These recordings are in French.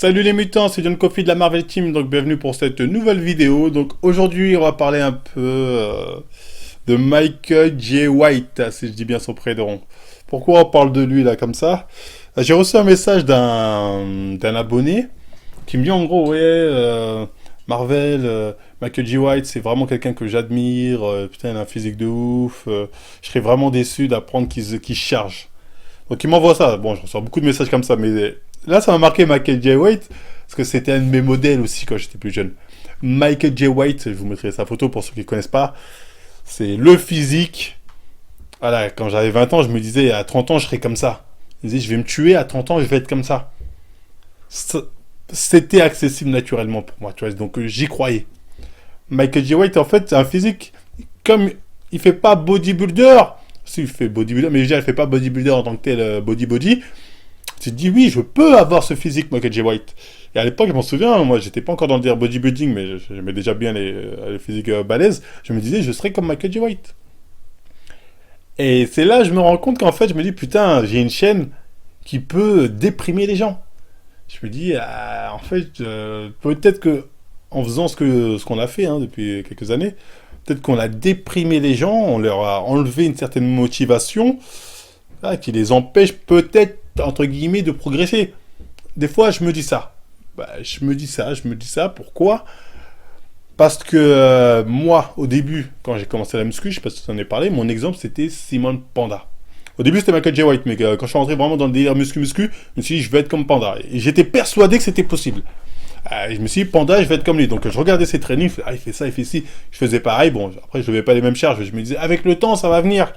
Salut les mutants, c'est John Coffey de la Marvel Team, donc bienvenue pour cette nouvelle vidéo. Donc aujourd'hui on va parler un peu de Michael J. White, si je dis bien son prénom. Pourquoi on parle de lui là comme ça? J'ai reçu un message d'un abonné qui me dit en gros, ouais, Marvel, Michael J. White, c'est vraiment quelqu'un que j'admire, putain il a un physique de ouf, je serais vraiment déçu d'apprendre qu'il se charge. Donc il m'envoie ça, bon je reçois beaucoup de messages comme ça, mais là ça m'a marqué Michael J. White, parce que c'était un de mes modèles aussi quand j'étais plus jeune. Michael J. White, je vous mettrai sa photo pour ceux qui ne connaissent pas, c'est le physique. Voilà, quand j'avais 20 ans, je me disais à 30 ans je serais comme ça. Je me disais je vais me tuer, à 30 ans je vais être comme ça. C'était accessible naturellement pour moi, tu vois, donc j'y croyais. Michael J. White en fait c'est un physique, comme il fait pas bodybuilder, si il fait bodybuilder, mais déjà il fait pas bodybuilder en tant que tel body. Tu te dis oui, je peux avoir ce physique, Michael J. White. Et à l'époque, je m'en souviens, moi j'étais pas encore dans le dire bodybuilding, mais j'aimais déjà bien les physiques balèzes. Je me disais, je serais comme Michael J. White. Et c'est là, je me rends compte qu'en fait, je me dis, putain, j'ai une chaîne qui peut déprimer les gens. Je me dis, en fait, peut-être que en faisant ce qu'on a fait depuis quelques années, peut-être qu'on a déprimé les gens, on leur a enlevé une certaine motivation, qui les empêche peut-être, entre guillemets, de progresser. Des fois, je me dis ça. Je me dis ça. Pourquoi? Parce que moi, au début, quand j'ai commencé la muscu, je sais pas si tu en ai parlé, mon exemple, c'était Simone Panda. Au début, c'était Michael J. White, mais quand je suis rentré vraiment dans le délire muscu, je me suis dit, je vais être comme Panda. Et j'étais persuadé que c'était possible. Je me suis dit, Panda, je vais être comme lui. Donc, je regardais ses trainings, il fait ça, il fait ci. Je faisais pareil. Bon, après, je levais pas les mêmes charges. Je me disais, avec le temps, ça va venir.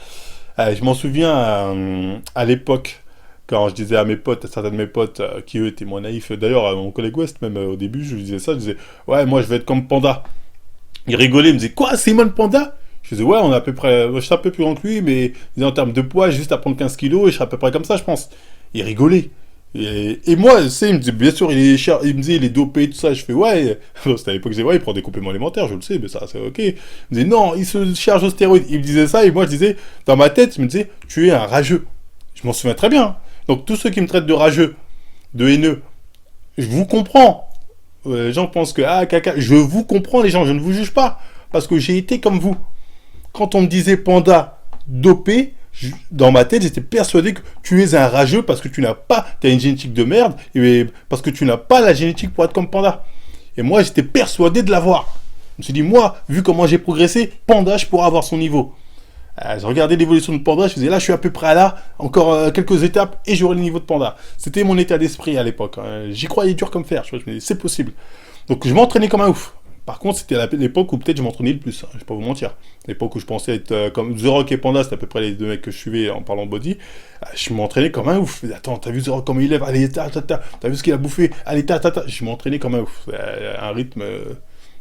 Je m'en souviens à l'époque, quand je disais à mes potes, à certains de mes potes, qui eux étaient moins naïfs, d'ailleurs, mon collègue West, même au début, je lui disais ça, je disais, ouais, moi je vais être comme Panda. Il rigolait, il me disait, quoi, Simone Panda? Je disais, ouais, on est à peu près, je suis un peu plus grand que lui, mais en termes de poids, j'ai juste à prendre 15 kilos et je serai à peu près comme ça, je pense. Il rigolait. Et moi, tu sais, il me disait, bien sûr, il me disait, il est dopé, tout ça. Je fais, ouais. C'était à l'époque, je disais, ouais, il prend des compléments alimentaires, je le sais, mais ça, c'est ok. Il me disait, non, il se charge aux stéroïdes. Il me disait ça, et moi, je disais, dans ma tête, il me disait, tu es un rageux. Je m'en souviens très bien. Donc, tous ceux qui me traitent de rageux, de haineux, je vous comprends. Les gens pensent que, ah, caca, je vous comprends, les gens, je ne vous juge pas. Parce que j'ai été comme vous. Quand on me disait panda dopé, dans ma tête, j'étais persuadé que tu es un rageux parce que tu as une génétique de merde, et parce que tu n'as pas la génétique pour être comme Panda. Et moi, j'étais persuadé de l'avoir. Je me suis dit, moi, vu comment j'ai progressé, Panda, je pourrais avoir son niveau. Je regardais l'évolution de Panda, je faisais là, je suis à peu près là, encore quelques étapes, et j'aurai le niveau de Panda. C'était mon état d'esprit à l'époque. J'y croyais dur comme fer, je me disais, c'est possible. Donc je m'entraînais comme un ouf. Par contre, c'était à l'époque où peut-être je m'entraînais le plus, je vais pas vous mentir. L'époque où je pensais être comme The Rock et Panda, c'était à peu près les deux mecs que je suivais en parlant de body. Je m'entraînais comme un ouf. Attends, t'as vu The Rock comment il lève? Allez, t'as vu ce qu'il a bouffé? Allez, Je m'entraînais comme un ouf. Un rythme,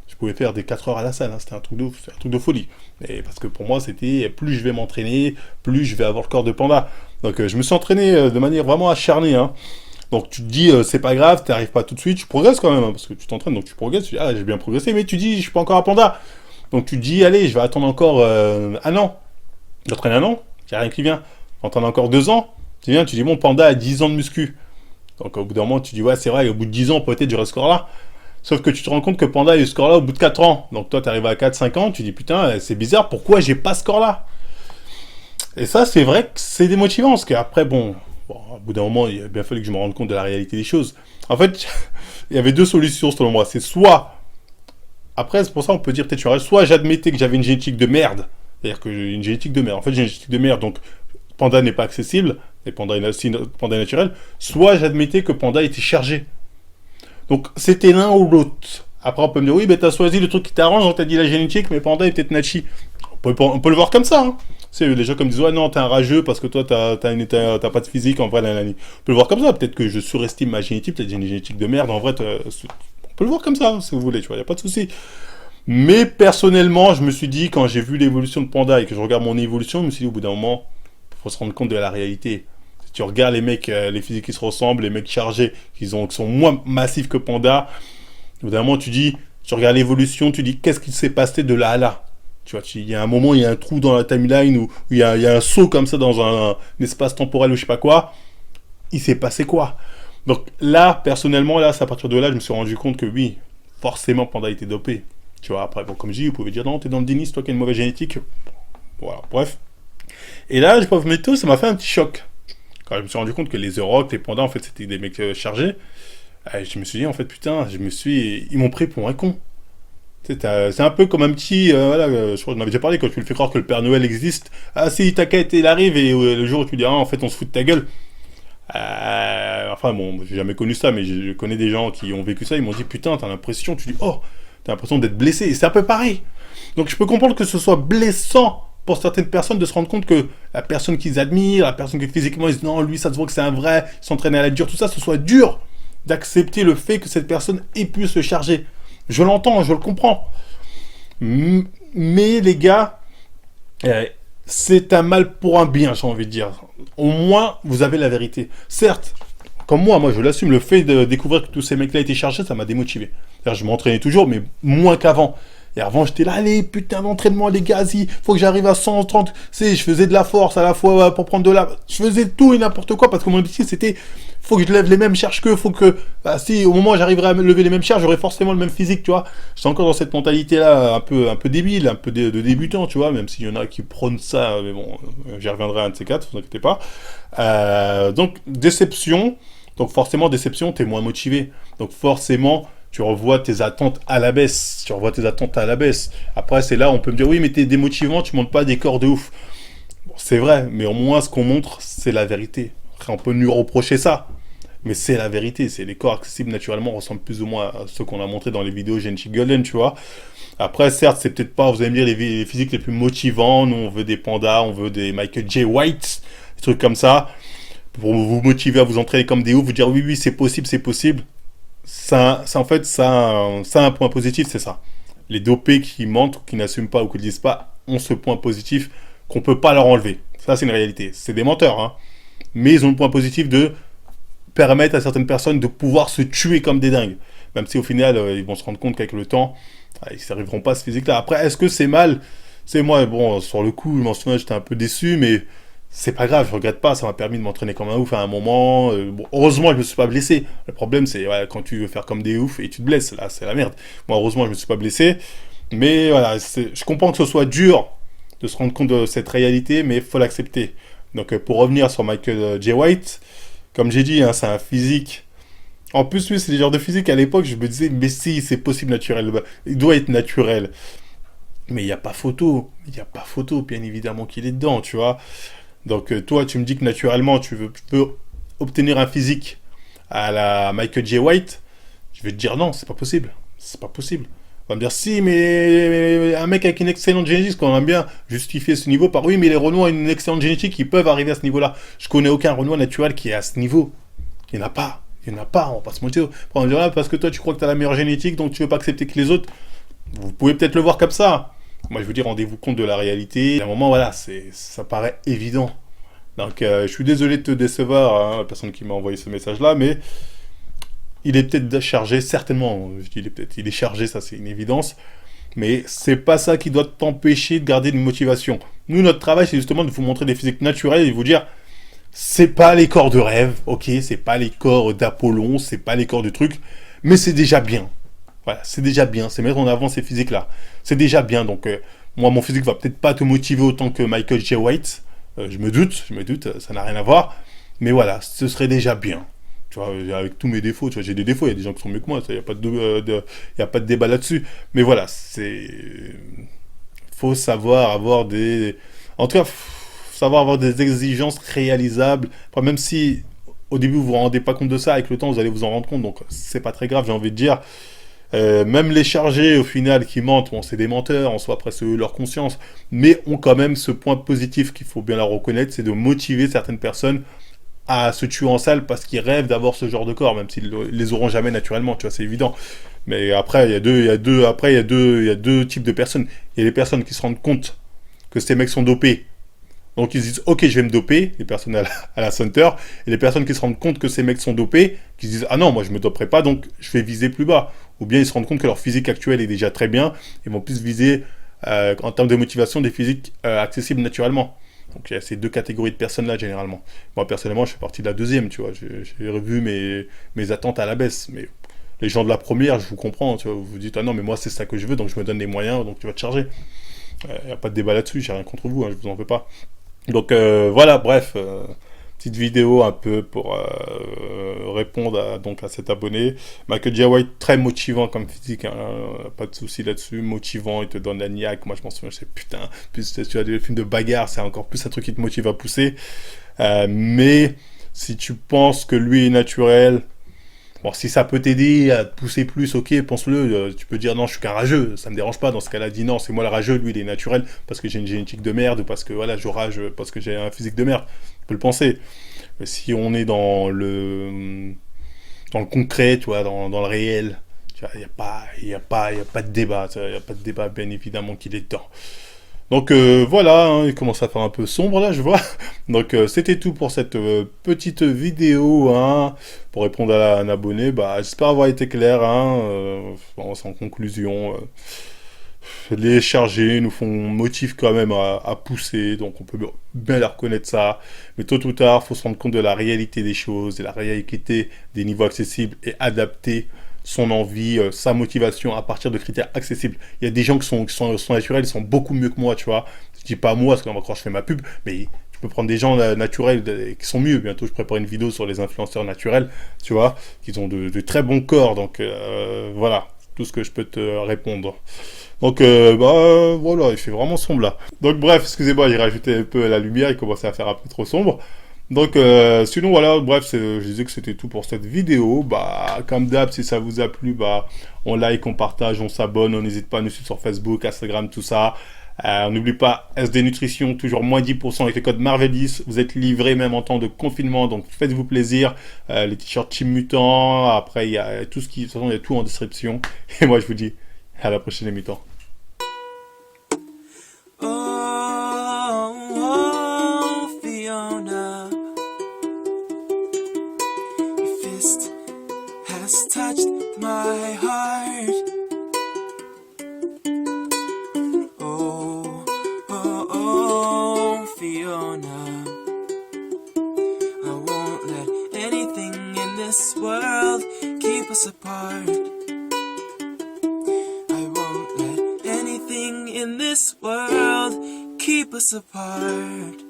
je pouvais faire des 4 heures à la salle, c'était un truc de ouf, un truc de folie. Et parce que pour moi, c'était plus je vais m'entraîner, plus je vais avoir le corps de Panda. Donc je me suis entraîné de manière vraiment acharnée, Donc tu te dis, c'est pas grave, t'arrives pas tout de suite, tu progresses quand même, parce que tu t'entraînes, donc tu progresses, tu dis, ah j'ai bien progressé, mais tu dis, je suis pas encore à Panda. Donc tu te dis, allez, je vais attendre encore un an. J'entraîne un an, il n'y a rien qui vient. J'entraîne encore 2 ans, tu viens, tu dis, bon, Panda a 10 ans de muscu. Donc au bout d'un moment, tu dis, ouais, c'est vrai, au bout de 10 ans, peut-être j'aurai ce score-là. Sauf que tu te rends compte que Panda a eu ce score-là au bout de 4 ans. Donc toi, t'arrives à 4-5 ans, tu dis, putain, c'est bizarre, pourquoi j'ai pas ce score-là? Et ça, c'est vrai que c'est démotivant, parce qu'après, bon, au bout d'un moment, il a bien fallu que je me rende compte de la réalité des choses. En fait, il y avait 2 solutions selon moi. C'est soit, après, c'est pour ça on peut dire peut-être que soit j'admettais que j'avais une génétique de merde, c'est-à-dire que j'ai une génétique de merde. En fait, j'ai une génétique de merde, donc Panda n'est pas accessible, et Panda est naturel. Soit j'admettais que Panda était chargé. Donc c'était l'un ou l'autre. Après, on peut me dire, oui, mais t'as choisi le truc qui t'arrange, on t'a dit la génétique, mais Panda est peut-être nachi. On peut le voir comme ça, C'est les gens comme disent, ouais, non, t'es un rageux parce que toi, t'as pas de physique, en vrai, On peut le voir comme ça. Peut-être que je surestime ma génétique, peut-être que j'ai une génétique de merde, en vrai, on peut le voir comme ça, si vous voulez, tu vois, y a pas de souci. Mais personnellement, je me suis dit, quand j'ai vu l'évolution de Panda et que je regarde mon évolution, je me suis dit, au bout d'un moment, faut se rendre compte de la réalité. Si tu regardes les mecs, les physiques qui se ressemblent, les mecs chargés, qui sont moins massifs que Panda, au bout d'un moment, tu regardes l'évolution, tu dis, qu'est-ce qui s'est passé de là à là? Tu vois, il y a un moment, il y a un trou dans la timeline où il y a un saut comme ça dans un espace temporel ou je sais pas quoi. Il s'est passé quoi? Donc là, personnellement, là, c'est à partir de là, je me suis rendu compte que oui, forcément, Panda était dopé. Tu vois, après, bon, comme je dis, vous pouvez dire non, t'es dans le déni, c'est toi qui as une mauvaise génétique. Voilà, bref. Et là, je peux vous mettre tout, ça m'a fait un petit choc. Quand je me suis rendu compte que les Euroc, les Pandas, en fait, c'était des mecs chargés, je me suis dit, en fait, putain, ils m'ont pris pour un con. Tu sais, c'est un peu comme un petit, voilà, je crois qu'on avait déjà parlé, quand tu lui fais croire que le Père Noël existe. Ah si, t'inquiète, il arrive, et le jour où tu dis, ah, en fait, on se fout de ta gueule. Enfin bon, j'ai jamais connu ça, mais je connais des gens qui ont vécu ça, ils m'ont dit, putain, t'as l'impression, tu dis, oh, t'as l'impression d'être blessé, et c'est un peu pareil. Donc je peux comprendre que ce soit blessant pour certaines personnes de se rendre compte que la personne qu'ils admirent, la personne que physiquement ils disent non, lui ça se voit que c'est un vrai, il s'entraîne à la dure, tout ça, ce soit dur d'accepter le fait que cette personne ait pu se charger. Je l'entends, je le comprends. Mais les gars, c'est un mal pour un bien, j'ai envie de dire. Au moins, vous avez la vérité. Certes, comme moi je l'assume, le fait de découvrir que tous ces mecs-là étaient chargés, ça m'a démotivé. C'est-à-dire, je m'entraînais toujours, mais moins qu'avant. Et avant, j'étais là, allez, putain d'entraînement, les gars, il faut que j'arrive à 130. Tu sais, je faisais de la force à la fois pour prendre de la... Je faisais tout et n'importe quoi, parce que mon objectif, c'était, faut que je lève les mêmes charges qu'eux, faut que... Bah, si, au moment où j'arriverai à lever les mêmes charges, j'aurai forcément le même physique, tu vois. J'étais encore dans cette mentalité-là, un peu débile, un peu de débutant, tu vois, même s'il y en a qui prônent ça, mais bon, j'y reviendrai à un de ces quatre, vous inquiétez pas. Donc, déception. Donc, forcément, déception, t'es moins motivé. Donc, forcément... tu revois tes attentes à la baisse. Après, c'est là où on peut me dire, oui, mais t'es démotivant, tu montes pas des corps de ouf. Bon, c'est vrai, mais au moins, ce qu'on montre, c'est la vérité. Après, on peut nous reprocher ça, mais c'est la vérité. C'est les corps accessibles, naturellement, ressemblent plus ou moins à ceux qu'on a montrés dans les vidéos Genchi Golden, tu vois. Après, certes, c'est peut-être pas, vous allez me dire, les physiques les plus motivants. Nous, on veut des pandas, on veut des Michael J. White, des trucs comme ça, pour vous motiver à vous entraîner comme des oufs, vous dire, oui, oui, c'est possible, c'est possible. En fait, ça a un point positif, c'est ça. Les dopés qui mentent, qui n'assument pas ou qui ne le disent pas, ont ce point positif qu'on ne peut pas leur enlever. Ça, c'est une réalité. C'est des menteurs, hein. Mais ils ont le point positif de permettre à certaines personnes de pouvoir se tuer comme des dingues. Même si au final, ils vont se rendre compte qu'avec le temps, ils n'arriveront pas à ce physique-là. Après, est-ce que c'est mal? C'est moi, bon, sur le coup, je m'en souviens, j'étais un peu déçu, mais c'est pas grave, je regrette pas, ça m'a permis de m'entraîner comme un ouf à un moment. Bon, heureusement, je me suis pas blessé. Le problème, c'est ouais, quand tu veux faire comme des oufs et tu te blesses, là, c'est la merde. Moi, heureusement, je me suis pas blessé. Mais voilà, je comprends que ce soit dur de se rendre compte de cette réalité, mais il faut l'accepter. Donc, pour revenir sur Michael J. White, comme j'ai dit, hein, c'est un physique. En plus, lui, c'est le genre de physique, à l'époque, je me disais, mais si, c'est possible naturel. Il doit être naturel. Mais il n'y a pas photo. Il n'y a pas photo, bien évidemment qu'il est dedans, tu vois. Donc toi, tu me dis que naturellement, tu peux obtenir un physique à la Michael J. White. Je vais te dire non, c'est pas possible. C'est pas possible. On va me dire si, mais un mec avec une excellente génétique, qu'on aime bien justifier ce niveau par oui, mais les Renois ont une excellente génétique, ils peuvent arriver à ce niveau-là. Je connais aucun Renois naturel qui est à ce niveau. Il n'y en a pas. Il n'y en a pas, on va pas se mentir. On va me dire, ah, parce que toi, tu crois que tu as la meilleure génétique, donc tu veux pas accepter que les autres. Vous pouvez peut-être le voir comme ça. Moi, je vous dis, rendez-vous compte de la réalité. À un moment, voilà, ça paraît évident. Donc, je suis désolé de te décevoir, hein, la personne qui m'a envoyé ce message-là, mais il est peut-être chargé, certainement. Je dis il est chargé, ça c'est une évidence. Mais c'est pas ça qui doit t'empêcher de garder une motivation. Nous, notre travail, c'est justement de vous montrer des physiques naturelles et de vous dire, c'est pas les corps de rêve, ok, c'est pas les corps d'Apollon, c'est pas les corps de trucs, mais c'est déjà bien. Voilà, c'est déjà bien, c'est mettre en avant ces physiques-là. C'est déjà bien, donc moi, mon physique va peut-être pas te motiver autant que Michael J. White. Je me doute, ça n'a rien à voir. Mais voilà, ce serait déjà bien. Tu vois, avec tous mes défauts, tu vois, j'ai des défauts, il y a des gens qui sont mieux que moi, il n'y a pas y a pas de débat là-dessus. Mais voilà, faut savoir avoir des... En tout cas, savoir avoir des exigences réalisables. Enfin, même si, au début, vous vous rendez pas compte de ça, avec le temps, vous allez vous en rendre compte, donc c'est pas très grave, j'ai envie de dire. Même les chargés, au final, qui mentent, bon, c'est des menteurs, en soi, après, c'est eux leur conscience, mais ont quand même ce point positif qu'il faut bien leur reconnaître, c'est de motiver certaines personnes à se tuer en salle parce qu'ils rêvent d'avoir ce genre de corps, même s'ils les auront jamais naturellement, tu vois, c'est évident. Mais après, il y a deux types de personnes. Il y a les personnes qui se rendent compte que ces mecs sont dopés, donc ils se disent, ok, je vais me doper, les personnes à la center, et les personnes qui se rendent compte que ces mecs sont dopés, qui se disent, ah non, moi je me doperai pas, donc je vais viser plus bas. Ou bien ils se rendent compte que leur physique actuelle est déjà très bien, ils vont plus viser, en termes de motivation, des physiques accessibles naturellement. Donc il y a ces deux catégories de personnes-là, généralement. Moi, personnellement, je fais partie de la deuxième, tu vois. J'ai revu mes attentes à la baisse. Mais les gens de la première, je vous comprends, tu vois. Vous vous dites, ah non, mais moi, c'est ça que je veux, donc je me donne les moyens, donc tu vas te charger. Il n'y a pas de débat là-dessus, j'ai rien contre vous, hein, je vous en veux pas. Donc voilà, bref, petite vidéo un peu pour répondre à cet abonné. Michael J. White, très motivant comme physique, hein, pas de souci là-dessus, motivant, il te donne la niaque. Moi je m'en souviens, je sais putain, plus tu as des films de bagarre, c'est encore plus un truc qui te motive à pousser. Mais si tu penses que lui est naturel, bon, si ça peut t'aider à te pousser plus, ok, pense-le. Tu peux dire non, je suis qu'un rageux, ça me dérange pas. Dans ce cas-là, dis non, c'est moi le rageux, lui il est naturel parce que j'ai une génétique de merde ou parce que voilà, je rage parce que j'ai un physique de merde. Tu peux le penser. Mais si on est dans le concret, tu vois, dans le réel, tu vois, il y a pas de débat. Il n'y a pas de débat, bien évidemment qu'il est temps. Donc voilà, hein, il commence à faire un peu sombre là, je vois. Donc c'était tout pour cette petite vidéo, hein, pour répondre à un abonné. Bah, j'espère avoir été clair, hein. Bon, c'est en conclusion. Les chargés nous font motif quand même à pousser, donc on peut bien leur reconnaître ça. Mais tôt ou tard, faut se rendre compte de la réalité des choses, de la réalité des niveaux accessibles et adapter son envie, sa motivation à partir de critères accessibles. Il y a des gens qui sont naturels, ils sont beaucoup mieux que moi, tu vois. Je dis pas moi, parce que quand je fais ma pub, mais tu peux prendre des gens naturels qui sont mieux. Bientôt, je prépare une vidéo sur les influenceurs naturels, tu vois, qui ont de très bons corps. Donc voilà, tout ce que je peux te répondre. Donc voilà, il fait vraiment sombre là. Donc bref, excusez-moi, j'ai rajouté un peu la lumière, il commençait à faire un peu trop sombre. Donc sinon voilà, bref, je disais que c'était tout pour cette vidéo. Bah comme d'hab, si ça vous a plu, bah on like, on partage, on s'abonne, on n'hésite pas à nous suivre sur Facebook, Instagram, tout ça. On n'oublie pas SD Nutrition, toujours moins 10% avec le code Marvelis. Vous êtes livré même en temps de confinement, donc faites-vous plaisir. Les t-shirts Team Mutant, après il y a tout ce qui, de toute façon il y a tout en description. Et moi je vous dis à la prochaine émission. Oh, Fiona, your fist has touched my heart. Oh, Fiona, I won't let anything in this world keep us apart. I won't let anything in this world keep us apart.